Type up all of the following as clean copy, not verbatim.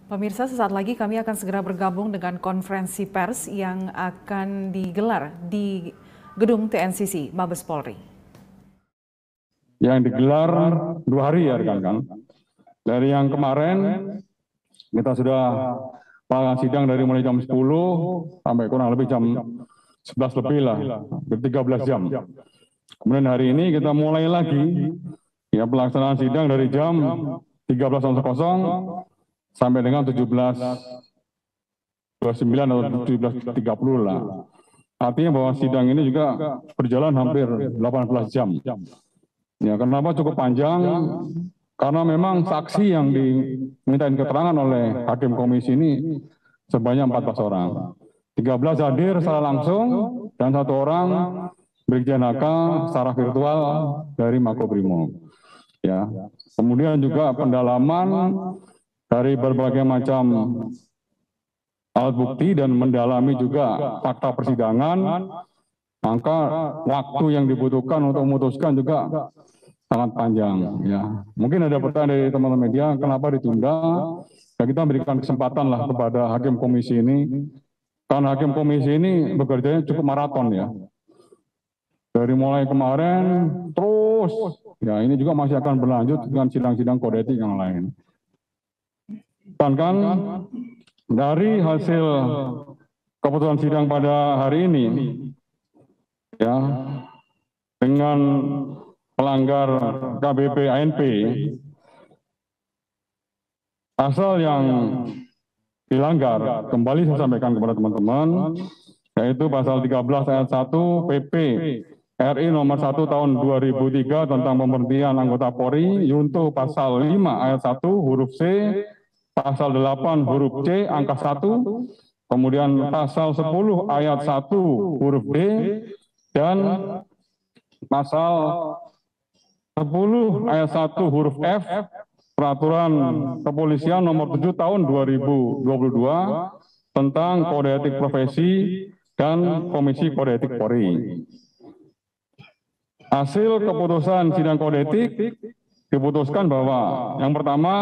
Pemirsa, sesaat lagi kami akan segera bergabung dengan konferensi pers yang akan digelar di Gedung TNCC, Mabes Polri. Yang digelar 2 hari ya rekan-rekan. Dari yang kemarin kita sudah melakukan sidang dari mulai jam 10 sampai kurang lebih jam 11 lebih lah, 13 jam. Kemudian hari ini kita mulai lagi ya pelaksanaan sidang dari jam 13.00 sampai dengan 17.29 atau 17.30 lah. Artinya bahwa sidang ini juga berjalan hampir 18 jam. Ya, kenapa cukup panjang? Karena memang saksi yang dimintain keterangan oleh hakim komisi ini sebanyak 14 orang. 13 hadir secara langsung dan 1 orang Brigjen HK secara virtual dari Makobrimob. Ya. Kemudian juga pendalaman dari berbagai macam alat bukti dan mendalami juga fakta persidangan, maka waktu yang dibutuhkan untuk memutuskan juga sangat panjang. Ya, mungkin ada pertanyaan dari teman-teman media, kenapa ditunda? Ya, kita berikan kesempatan lah kepada hakim komisi ini, karena hakim komisi ini bekerjanya cukup maraton ya. Dari mulai kemarin terus, ya ini juga masih akan berlanjut dengan sidang-sidang kode etik yang lain. Dan kan dari hasil keputusan sidang pada hari ini, ya dengan pelanggar KBP ANP, pasal yang dilanggar, kembali saya sampaikan kepada teman-teman, yaitu pasal 13 ayat 1 PP RI nomor 1 tahun 2003 tentang pemberhentian anggota Polri, yuntuh pasal 5 ayat 1 huruf C, pasal 8 huruf C angka 1, kemudian pasal 10 ayat 1 huruf D, dan pasal 10 ayat 1 huruf F Peraturan Kepolisian nomor 7 tahun 2022 tentang kode etik profesi dan Komisi Kode Etik Polri. Hasil keputusan sidang kode etik diputuskan bahwa yang pertama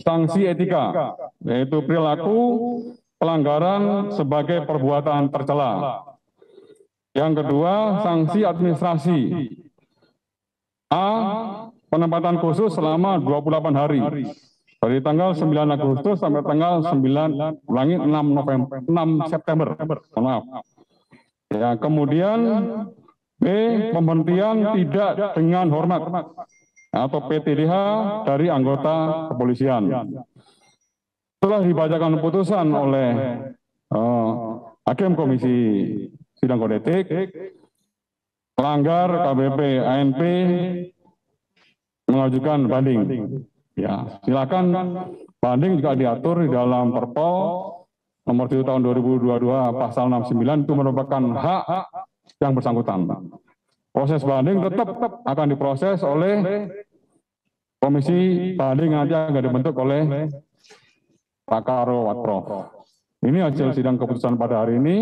sanksi etika, yaitu perilaku pelanggaran sebagai perbuatan tercela. Yang kedua, sanksi administrasi. A. Penempatan khusus selama 28 hari. Dari tanggal 9 Agustus sampai tanggal 6 September. Maaf. Ya, kemudian B. Pemberhentian tidak dengan hormat atau PTDH dari anggota kepolisian. Setelah dibacakan putusan oleh hakim komisi sidang kode etik, pelanggar KBP ANP mengajukan banding. Ya, silakan banding juga diatur di dalam Perpol nomor 7 tahun 2022 pasal 69 itu merupakan hak yang bersangkutan. Proses banding tetap akan diproses oleh komisi banding nanti akan dibentuk oleh Pak Karo Watprof. Ini hasil sidang keputusan pada hari ini.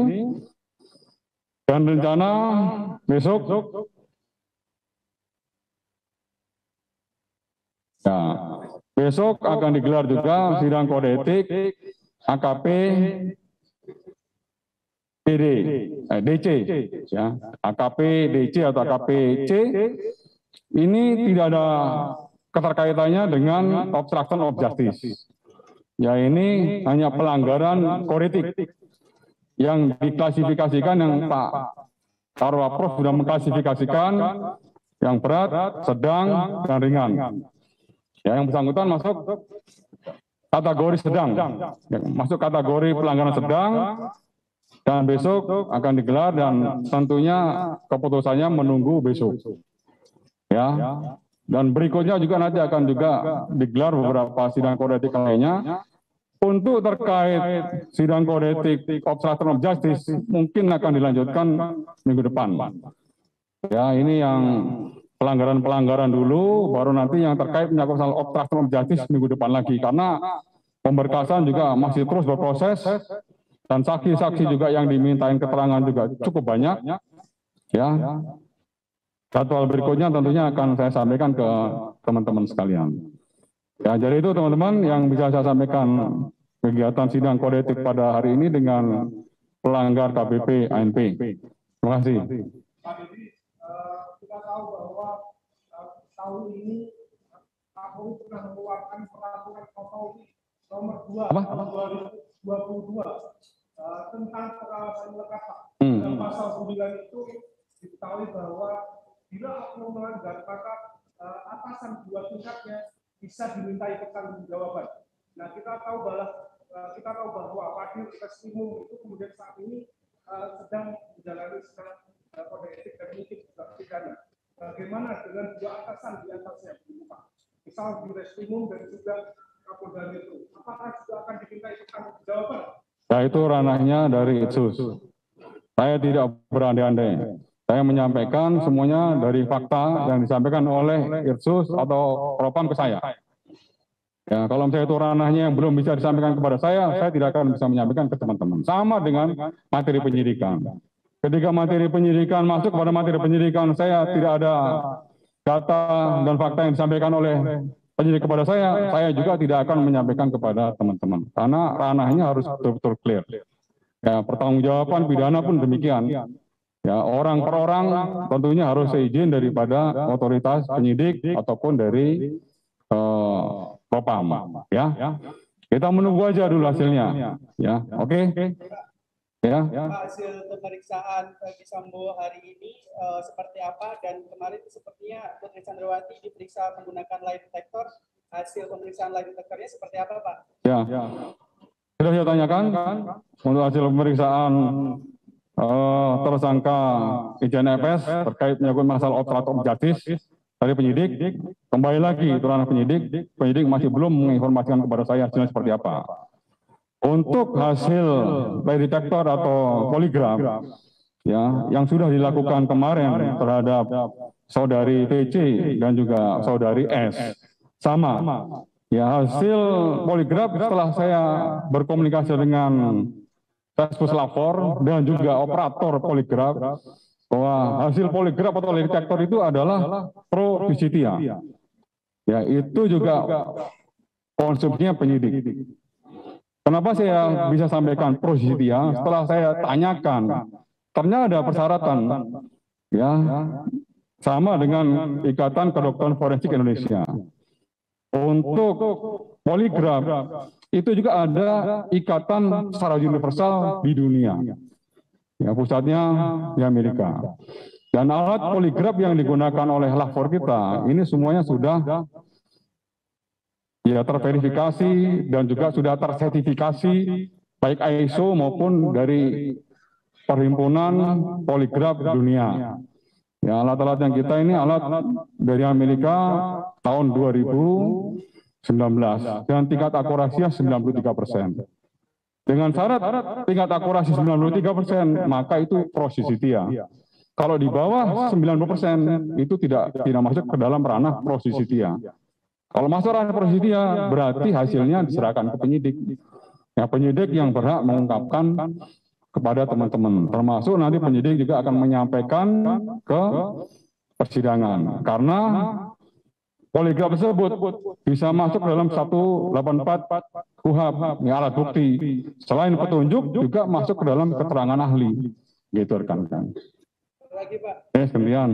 Dan rencana besok ya, besok akan digelar juga sidang kode etik AKP DC, ya, AKP DC atau AKP C. Ini tidak ada keterkaitannya dengan obstruction of justice. Ya, ini hanya pelanggaran kode etik yang diklasifikasikan, yang Pak Karwaprof sudah mengklasifikasikan yang berat, sedang, dan ringan. Ya, yang bersangkutan masuk kategori sedang, ya, masuk kategori pelanggaran sedang, dan besok akan digelar dan tentunya keputusannya menunggu besok. Ya, dan berikutnya juga nanti akan juga digelar beberapa sidang kode etik lainnya. Untuk terkait sidang kode etik obstruction of justice mungkin akan dilanjutkan minggu depan. Ya, ini yang pelanggaran-pelanggaran dulu, baru nanti yang terkait menyangkut soal obstruction of justice minggu depan lagi, karena pemberkasan juga masih terus berproses dan saksi-saksi juga yang dimintain keterangan juga cukup banyak. Ya, jadwal berikutnya tentunya akan saya sampaikan ke teman-teman sekalian. Ya, jadi itu teman-teman yang bisa saya sampaikan kegiatan sidang kode etik pada hari ini dengan pelanggar KBP ANP. Terima kasih. Pak Dedi, kita tahu bahwa tahun ini Kapolri pernah mengeluarkan peraturan Kapolri nomor 2 tahun 2022 tentang pengawasan melekat. Dalam pasal 9 itu diketahui bahwa bila oknum melanggar maka atasan dua tingkatnya bisa dimintai pertanggungjawaban. Nah, kita tahu bahwa Fadil Reskrimum itu kemudian saat ini sedang menjalani kode etik dan etik pidana. Bagaimana dengan dua atasan di atasnya, Pak? Misal di Reskrimum dan juga Kapolda Metro, apakah juga akan dimintai pertanggungjawaban? Ya, itu ranahnya dari Itsus. Saya tidak berandai-andai. Saya menyampaikan semuanya dari fakta yang disampaikan oleh Irsus atau Propam ke saya. Ya, kalau misalnya itu ranahnya yang belum bisa disampaikan kepada saya tidak akan bisa menyampaikan ke teman-teman. Sama dengan materi penyidikan. Ketika materi penyidikan masuk kepada materi penyidikan, saya tidak ada data dan fakta yang disampaikan oleh penyidik kepada saya juga tidak akan menyampaikan kepada teman-teman. Karena ranahnya harus betul-betul clear. Ya, pertanggungjawaban pidana pun demikian. Ya, orang per orang tentunya harus seizin daripada otoritas penyidik ataupun dari Propam. Ya, kita menunggu aja dulu hasilnya. Ya, oke. Ya. Hasil pemeriksaan Verdi Sambo hari ini seperti apa, dan kemarin sepertinya Putri Chandrawati diperiksa menggunakan lie detector. Hasil pemeriksaan lie detectornya seperti apa, Pak? Ya. Sudah saya tanyakan untuk hasil pemeriksaan tersangka Ijen FS terkait menyangkut masalah obstruction of justice dari penyidik. Kembali lagi itu ranah penyidik masih belum menginformasikan kepada saya hasilnya seperti apa. Untuk hasil lie detector atau poligraf ya yang sudah dilakukan kemarin terhadap saudari TC dan juga saudari S sama. Ya, hasil poligraf setelah saya berkomunikasi dengan Tes Lapor dan juga operator poligraf bahwa hasil poligraf atau lie detector itu adalah pro justitia. Ya, itu juga konsumsinya penyidik. Kenapa saya bisa sampaikan pro justitia? Setelah saya tanyakan, ternyata ada persyaratan ya sama dengan Ikatan Kedokteran Forensik Indonesia. Untuk poligraf itu juga ada ikatan secara universal di dunia. Ya, pusatnya di Amerika. Dan alat poligraf yang digunakan oleh lapor kita ini semuanya sudah ya terverifikasi dan juga sudah tersertifikasi baik ISO maupun dari Perhimpunan Poligraf Dunia. Ya, alat-alat yang kita ini alat dari Amerika tahun 2019 dengan tingkat akurasinya 93%. Dengan syarat tingkat akurasi 93%, maka itu pro justitia. Kalau di bawah 90% itu tidak masuk ke dalam ranah pro justitia. Kalau masuk ranah pro justitia berarti hasilnya diserahkan ke penyidik. Ya, penyidik yang berhak mengungkapkan kepada teman-teman, termasuk nanti penyidik juga akan menyampaikan ke persidangan. Karena poligraf tersebut bisa masuk dalam 184 KUHP, ya, alat bukti. Selain petunjuk juga masuk ke dalam keterangan ahli. Gitu rekan-rekan. Lagi, Pak. Gantian.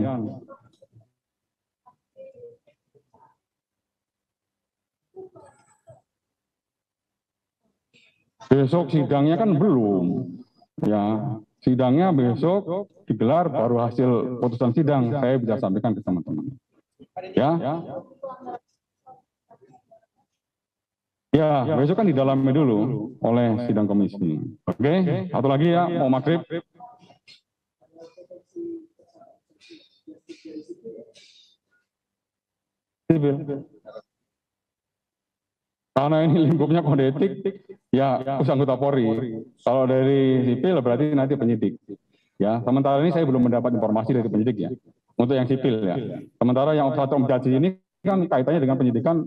Besok sidangnya kan belum. Ya, sidangnya besok digelar baru hasil putusan sidang saya bisa sampaikan ke teman-teman. Ya. Ya, besok kan didalami dulu oleh sidang komisi. Oke, satu lagi ya, mau maghrib. Sipil. Karena ini lingkupnya kode etik, ya khusus anggota Polri. Kalau dari sipil berarti nanti penyidik. Ya, sementara ini saya belum mendapat informasi dari penyidik ya. Untuk yang sipil ya. Sementara yang obstruction of justice ini kan kaitannya dengan penyidikan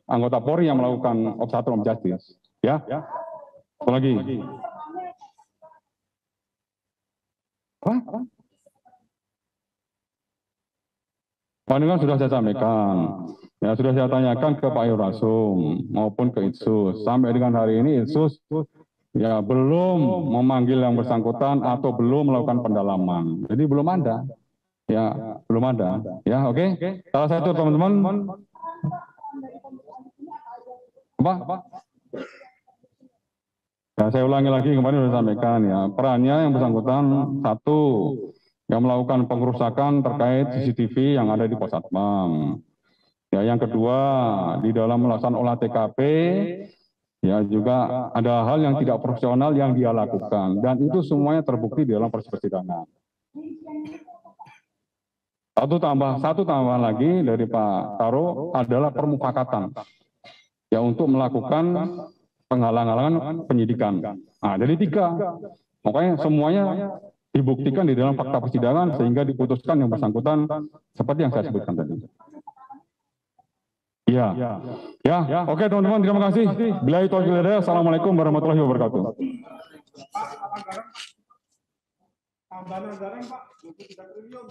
anggota Polri yang melakukan obstruction of justice. Ya. Satu lagi. Apa? Ini kan sudah saya sampaikan. Ya sudah saya tanyakan ke Pak Irwasum maupun ke Itsus. Sampai dengan hari ini Itsus ya belum memanggil yang bersangkutan atau belum melakukan pendalaman. Jadi belum ada. Ya, belum ada. Ya, oke. Salah satu teman-teman apa? Ya, saya ulangi lagi kemarin sudah sampaikan ya. Perannya yang bersangkutan satu yang melakukan pengrusakan terkait CCTV yang ada di Pos Satpam. Ya, yang kedua di dalam melaksanakan olah TKP ya juga ada hal yang tidak profesional yang dia lakukan dan itu semuanya terbukti di dalam proses persidangan. Satu tambahan lagi dari Pak Taro adalah permufakatan ya untuk melakukan penghalang-halangan penyidikan. Nah, jadi 3. Makanya semuanya dibuktikan di dalam fakta persidangan sehingga diputuskan yang bersangkutan seperti yang saya sebutkan tadi. Ya, oke teman-teman, terima kasih. Billahi taufiq wal hidayah. Assalamualaikum warahmatullahi wabarakatuh. Pak, tambahan anggaran Pak, 23 triliun.